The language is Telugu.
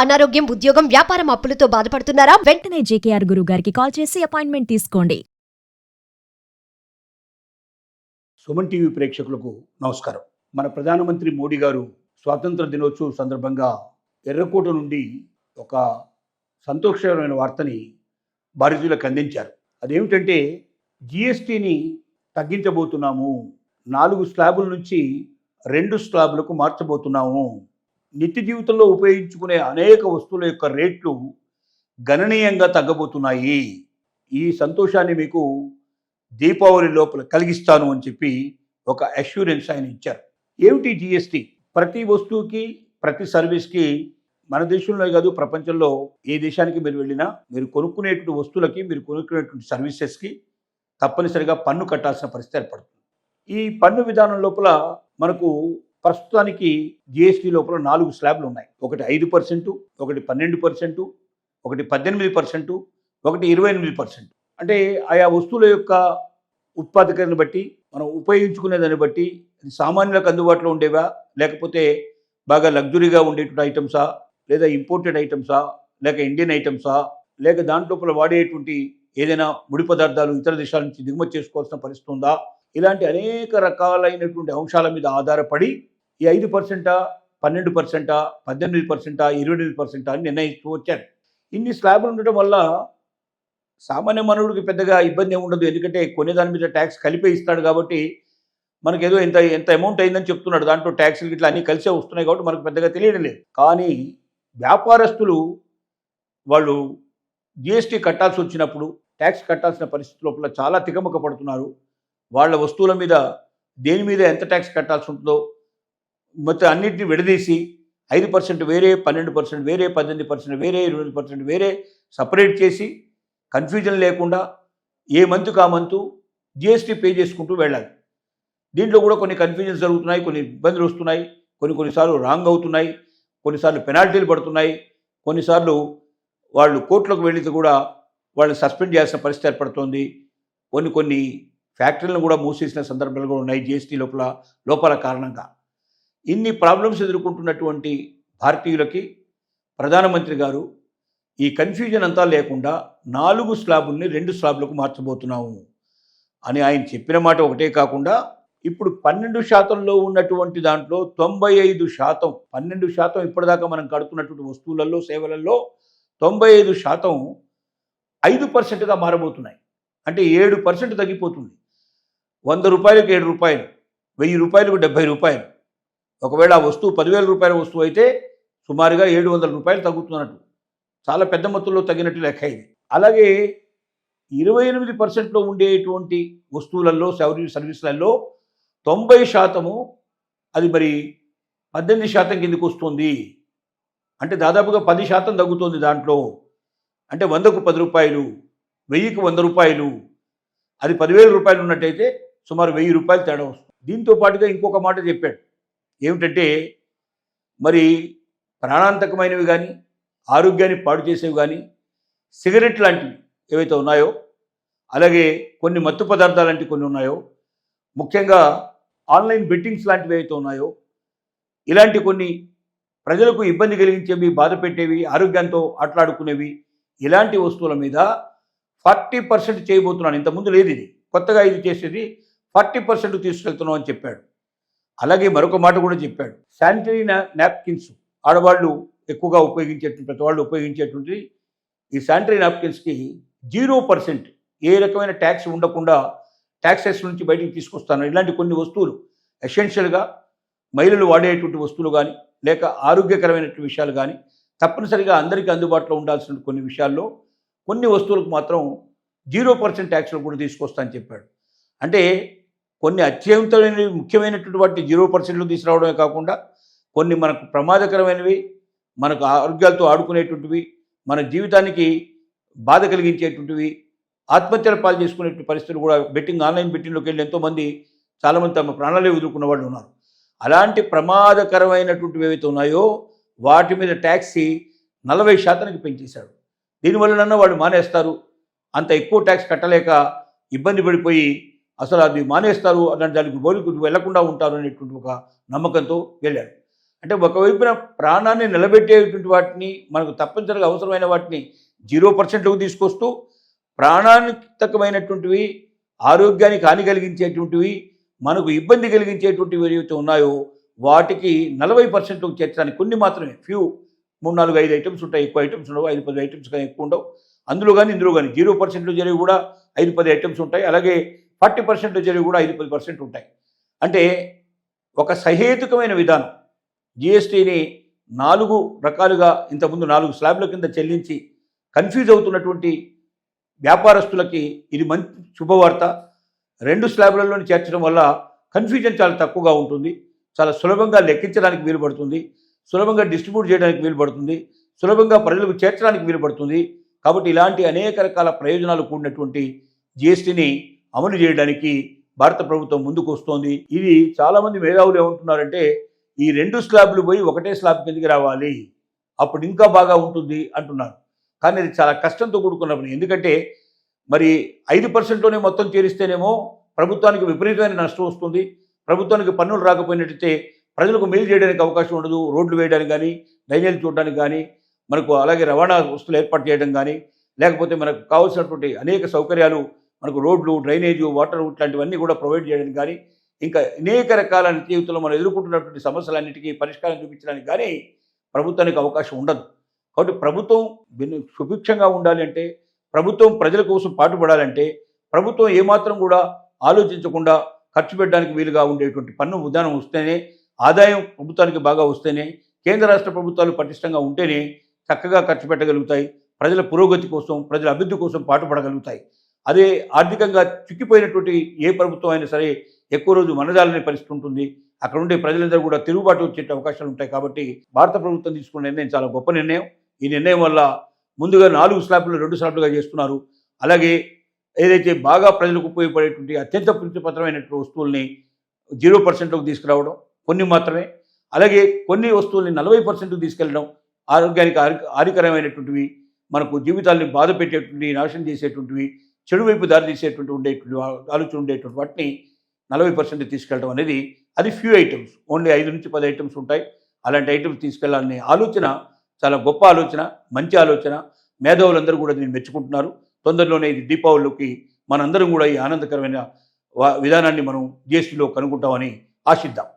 అనారోగ్యం, ఉద్యోగం, వ్యాపారం అప్పులతో బాధపడుతున్నారా? వెంటనే జేకేఆర్ గురువు గారికి కాల్ చేసి అపాయింట్మెంట్ తీసుకోండి. సుమన్ టీవీ ప్రేక్షకులకు నమస్కారం. మన ప్రధానమంత్రి మోడీ గారు స్వాతంత్ర దినోత్సవం సందర్భంగా ఎర్రకోట నుండి ఒక సంతోషకరమైన వార్తని భారతీయులకు అందించారు. అదేమిటంటే జిఎస్టీని తగ్గించబోతున్నాము, 4 స్లాబుల నుంచి 2 స్లాబులకు మార్చబోతున్నాము. నిత్య జీవితంలో ఉపయోగించుకునే అనేక వస్తువుల యొక్క రేట్లు గణనీయంగా తగ్గబోతున్నాయి. ఈ సంతోషాన్ని మీకు దీపావళి లోపల కలిగిస్తాను అని చెప్పి ఒక అష్యూరెన్స్ ఆయన ఇచ్చారు. ఏమిటి జిఎస్టీ? ప్రతి వస్తువుకి, ప్రతి సర్వీస్కి, మన దేశంలో కాదు ప్రపంచంలో ఏ దేశానికి మీరు వెళ్ళినా మీరు కొనుక్కునేటువంటి వస్తువులకి, మీరు కొనుక్కునేటువంటి సర్వీసెస్కి తప్పనిసరిగా పన్ను కట్టాల్సిన పరిస్థితి ఏర్పడుతుంది. ఈ పన్ను విధానం లోపల మనకు ప్రస్తుతానికి జిఎస్టీ లోపల 4 స్లాబ్లు ఉన్నాయి. ఒకటి 5%, ఒకటి 12%, ఒకటి 18%, ఒకటి 28%. అంటే ఆయా వస్తువుల యొక్క ఉత్పాదకతను బట్టి, మనం ఉపయోగించుకునే దాన్ని బట్టి, సామాన్యులకు అందుబాటులో ఉండేవా, లేకపోతే బాగా లగ్జరీగా ఉండేటువంటి ఐటమ్సా, లేదా ఇంపోర్టెడ్ ఐటమ్సా, లేక ఇండియన్ ఐటమ్సా, లేక దాంట్లోపల వాడేటువంటి ఏదైనా ముడి పదార్థాలు ఇతర దేశాల నుంచి దిగుమతి చేసుకోవాల్సిన పరిస్థితి ఉందా, ఇలాంటి అనేక రకాలైనటువంటి అంశాల మీద ఆధారపడి ఈ 5%, 12%, 18%, 28% అని నిర్ణయిస్తూ వచ్చారు. ఇన్ని స్లాబులు ఉండటం వల్ల సామాన్య మానవుడికి పెద్దగా ఇబ్బంది ఏమి ఉండదు. ఎందుకంటే కొనేదాని మీద ట్యాక్స్ కలిపే ఇస్తాడు కాబట్టి మనకేదో ఎంత అమౌంట్ అయిందని చెప్తున్నాడు. దాంట్లో ట్యాక్స్లు ఇట్లా అన్నీ కలిసే వస్తున్నాయి కాబట్టి మనకు పెద్దగా తెలియడం లేదు. కానీ వ్యాపారస్తులు వాళ్ళు జిఎస్టీ కట్టాల్సి వచ్చినప్పుడు, ట్యాక్స్ కట్టాల్సిన పరిస్థితి లోపల చాలా తికమక పడుతున్నారు. వాళ్ళ వస్తువుల మీద దేని మీద ఎంత ట్యాక్స్ కట్టాల్సి ఉంటుందో మొత్తం అన్నింటినీ విడదీసి 5% వేరే, 12% వేరే, 18% వేరే, 20% వేరే సపరేట్ చేసి కన్ఫ్యూజన్ లేకుండా ఏ మంత్కు ఆ మంతు జిఎస్టీ పే చేసుకుంటూ వెళ్ళాలి. దీంట్లో కూడా కొన్ని కన్ఫ్యూజన్స్ జరుగుతున్నాయి, కొన్ని ఇబ్బందులు వస్తున్నాయి, కొన్నిసార్లు రాంగ్ అవుతున్నాయి, కొన్నిసార్లు పెనాల్టీలు పడుతున్నాయి, కొన్నిసార్లు వాళ్ళు కోర్టులకు వెళ్ళి కూడా వాళ్ళని సస్పెండ్ చేయాల్సిన పరిస్థితి ఏర్పడుతోంది. కొన్ని ఫ్యాక్టరీలను కూడా మూసేసిన సందర్భాలు కూడా ఉన్నాయి జిఎస్టీ లోపల కారణంగా. ఇన్ని ప్రాబ్లమ్స్ ఎదుర్కొంటున్నటువంటి భారతీయులకి ప్రధానమంత్రి గారు ఈ కన్ఫ్యూజన్ అంతా లేకుండా 4 స్లాబుల్ని 2 స్లాబులకు మార్చబోతున్నాము అని ఆయన చెప్పిన మాట ఒకటే కాకుండా ఇప్పుడు 12% ఉన్నటువంటి దాంట్లో 95%, 12% ఇప్పటిదాకా మనం కడుతున్నటువంటి వస్తువులలో, సేవలలో 95% 5%గా మారబోతున్నాయి. అంటే 7% తగ్గిపోతుంది. 100 రూపాయలకు 7 రూపాయలు, 1000 రూపాయలకు 70 రూపాయలు. ఒకవేళ ఆ వస్తువు 10,000 రూపాయల వస్తువు అయితే సుమారుగా 700 రూపాయలు తగ్గుతున్నట్టు, చాలా పెద్ద మొత్తంలో తగ్గినట్టు లెక్క ఇది. అలాగే 28%లో ఉండేటువంటి వస్తువులలో, సర్వీసులలో 90% అది మరి 18% కిందకు వస్తుంది. అంటే దాదాపుగా 10% తగ్గుతుంది దాంట్లో. అంటే 100కు 10 రూపాయలు, 1000కు 100 రూపాయలు, అది 10,000 రూపాయలు ఉన్నట్టయితే సుమారు 1000 రూపాయలు తేడా వస్తుంది. దీంతో పాటుగా ఇంకొక మాట చెప్పాడు. ఏమిటంటే మరి ప్రాణాంతకమైనవి కానీ, ఆరోగ్యాన్ని పాడు చేసేవి కానీ, సిగరెట్ లాంటివి ఏవైతే ఉన్నాయో, అలాగే కొన్ని మత్తు పదార్థాలు లాంటివి కొన్ని ఉన్నాయో, ముఖ్యంగా ఆన్లైన్ బెట్టింగ్స్ లాంటివి ఏవైతే ఉన్నాయో, ఇలాంటి కొన్ని ప్రజలకు ఇబ్బంది కలిగించేవి, బాధ పెట్టేవి, ఆరోగ్యంతో ఆటలాడుకునేవి, ఇలాంటి వస్తువుల మీద 40% చేయబోతున్నాను. ఇంతకుముందు లేదు ఇది, కొత్తగా ఇది చేసేది 40% తీసుకెళ్తున్నాం అని చెప్పాడు. అలాగే మరొక మాట కూడా చెప్పాడు. శానిటరీ నాప్కిన్స్ ఆడవాళ్ళు ఎక్కువగా ఉపయోగించేటువంటి, ప్రతి వాళ్ళు ఉపయోగించేటువంటి ఈ శానిటరీ నాప్కిన్స్కి 0% ఏ రకమైన ట్యాక్స్ ఉండకుండా ట్యాక్సెస్ నుంచి బయటికి తీసుకొస్తాను. ఇలాంటి కొన్ని వస్తువులు ఎసెన్షియల్గా మహిళలు వాడేటువంటి వస్తువులు కానీ, లేక ఆరోగ్యకరమైనటువంటి విషయాలు కానీ తప్పనిసరిగా అందరికీ అందుబాటులో ఉండాల్సిన కొన్ని విషయాల్లో కొన్ని వస్తువులకు మాత్రం 0% ట్యాక్స్లు కూడా తీసుకొస్తానని చెప్పాడు. అంటే కొన్ని అత్యంతమైనవి, ముఖ్యమైనటువంటి వాటి 0%లో తీసుకురావడమే కాకుండా కొన్ని మనకు ప్రమాదకరమైనవి, మనకు ఆరోగ్యాలతో ఆడుకునేటువంటివి, మన జీవితానికి బాధ కలిగించేటువంటివి, ఆత్మహత్యల పాలు చేసుకునేటువంటి పరిస్థితులు కూడా ఆన్లైన్ బెట్టింగ్లోకి వెళ్ళి ఎంతోమంది, చాలామంది తమ ప్రాణాలే వదులుకున్న వాళ్ళు ఉన్నారు. అలాంటి ప్రమాదకరమైనటువంటివి ఏవైతే ఉన్నాయో వాటి మీద ట్యాక్స్ 40%కి పెంచేశాడు. దీనివల్లనన్నా వాళ్ళు మానేస్తారు, అంత ఎక్కువ ట్యాక్స్ కట్టలేక ఇబ్బంది పడిపోయి అసలు అది మానేస్తారు, అలాంటి దానికి బోలికి వెళ్లకుండా ఉంటారు అనేటువంటి ఒక నమ్మకంతో వెళ్ళాడు. అంటే ఒకవైపున ప్రాణాన్ని నిలబెట్టేటువంటి వాటిని, మనకు తప్పనిసరిగా అవసరమైన వాటిని 0%కు తీసుకొస్తూ, ప్రాణాంతకమైనటువంటివి, ఆరోగ్యానికి హాని కలిగించేటువంటివి, మనకు ఇబ్బంది కలిగించేటువంటివి ఏవైతే ఉన్నాయో వాటికి 40%కు చేర్చడానికి కొన్ని మాత్రమే ఫ్యూ 3, 4, 5 ఐటమ్స్ ఉంటాయి. ఎక్కువ ఐటమ్స్ ఉండవు. 5, 10 ఐటమ్స్ కానీ ఎక్కువ ఉండవు. అందులో కానీ ఇందులో కానీ 0%లో జరిగి కూడా 5, 10 ఐటమ్స్ ఉంటాయి. అలాగే 40%లో జరిగి కూడా 5, 10% ఉంటాయి. అంటే ఒక సహేతుకమైన విధానం. జిఎస్టీని 4 రకాలుగా ఇంతకుముందు 4 స్లాబ్ల కింద చెల్లించి కన్ఫ్యూజ్ అవుతున్నటువంటి వ్యాపారస్తులకి ఇది మంచి శుభవార్త. 2 స్లాబ్లలోని చేర్చడం వల్ల కన్ఫ్యూజన్ చాలా తక్కువగా ఉంటుంది. చాలా సులభంగా లెక్కించడానికి వీలు పడుతుంది, సులభంగా డిస్ట్రిబ్యూట్ చేయడానికి వీలు పడుతుంది, సులభంగా ప్రజలకు చేర్చడానికి వీలు పడుతుంది. కాబట్టి ఇలాంటి అనేక రకాల ప్రయోజనాలు కూడినటువంటి జిఎస్టీని అమలు చేయడానికి భారత ప్రభుత్వం ముందుకు వస్తోంది. ఇది చాలామంది మేధావులు ఏమంటున్నారంటే, ఈ 2 స్లాబ్లు పోయి ఒకటే స్లాబ్ కిందకి రావాలి, అప్పుడు ఇంకా బాగా ఉంటుంది అంటున్నారు. కానీ ఇది చాలా కష్టంతో కూడుకున్న పని. ఎందుకంటే మరి 5%లోనే మొత్తం చేరిస్తేనేమో ప్రభుత్వానికి విపరీతమైన నష్టం వస్తుంది. ప్రభుత్వానికి పన్నులు రాకపోయినట్టయితే ప్రజలకు మేలు చేయడానికి అవకాశం ఉండదు. రోడ్లు వేయడానికి కానీ, డ్రైనేజీలు చూడడానికి కానీ, మనకు అలాగే రవాణా వస్తువులు ఏర్పాటు చేయడం కానీ, లేకపోతే మనకు కావాల్సినటువంటి అనేక సౌకర్యాలు, మనకు రోడ్లు, డ్రైనేజు, వాటర్ ఇట్లాంటివన్నీ కూడా ప్రొవైడ్ చేయడానికి కానీ, ఇంకా అనేక రకాల జీవితంలో మనం ఎదుర్కొంటున్నటువంటి సమస్యలన్నిటికీ పరిష్కారం చూపించడానికి కానీ ప్రభుత్వానికి అవకాశం ఉండదు. కాబట్టి ప్రభుత్వం సుభిక్షంగా ఉండాలి అంటే, ప్రభుత్వం ప్రజల కోసం పాటుపడాలంటే, ప్రభుత్వం ఏమాత్రం కూడా ఆలోచించకుండా ఖర్చు పెట్టడానికి వీలుగా ఉండేటువంటి పన్ను విధానం వస్తేనే, ఆదాయం ప్రభుత్వానికి బాగా వస్తేనే, కేంద్ర రాష్ట్ర ప్రభుత్వాలు పటిష్టంగా ఉంటేనే చక్కగా ఖర్చు పెట్టగలుగుతాయి. ప్రజల పురోగతి కోసం, ప్రజల అభివృద్ధి కోసం పాటుపడగలుగుతాయి. అదే ఆర్థికంగా చిక్కిపోయినటువంటి ఏ ప్రభుత్వం అయినా సరే ఎక్కువ రోజు మనజాలనే పరిస్థితి ఉంటుంది. అక్కడ ఉండే ప్రజలందరూ కూడా తిరుగుబాటు వచ్చే అవకాశాలు ఉంటాయి. కాబట్టి భారత ప్రభుత్వం తీసుకున్న నిర్ణయం చాలా గొప్ప నిర్ణయం. ఈ నిర్ణయం వల్ల ముందుగా 4 స్లాబ్లు 2 స్లాబ్లుగా చేస్తున్నారు. అలాగే ఏదైతే బాగా ప్రజలకు ఉపయోగపడేటువంటి అత్యంత ప్రీతిపత్రమైనటువంటి వస్తువుల్ని 0%కు తీసుకురావడం, కొన్ని మాత్రమే. అలాగే కొన్ని వస్తువుల్ని 40%కు తీసుకెళ్ళడం, ఆరోగ్యానికి హానికరమైనటువంటివి, మనకు జీవితాల్ని బాధ పెట్టేటువంటి, నాశనం చేసేటువంటివి, చెడు వైపు దారి తీసేటువంటి ఉండేటువంటి ఆలోచన ఉండేటువంటి వాటిని 40% తీసుకెళ్ళడం అనేది అది ఫ్యూ ఐటమ్స్. ఓన్లీ 5 నుంచి 10 ఐటమ్స్ ఉంటాయి. అలాంటి ఐటమ్స్ తీసుకెళ్లాలనే ఆలోచన చాలా గొప్ప ఆలోచన, మంచి ఆలోచన. మేధావులందరూ కూడా దీన్ని మెచ్చుకుంటున్నారు. తొందరలోనే ఇది దీపావళికి మనందరం కూడా ఈ ఆనందకరమైన విధానాన్ని మనం జిఎస్టీలో కనుక్కుంటామని ఆశిద్దాం.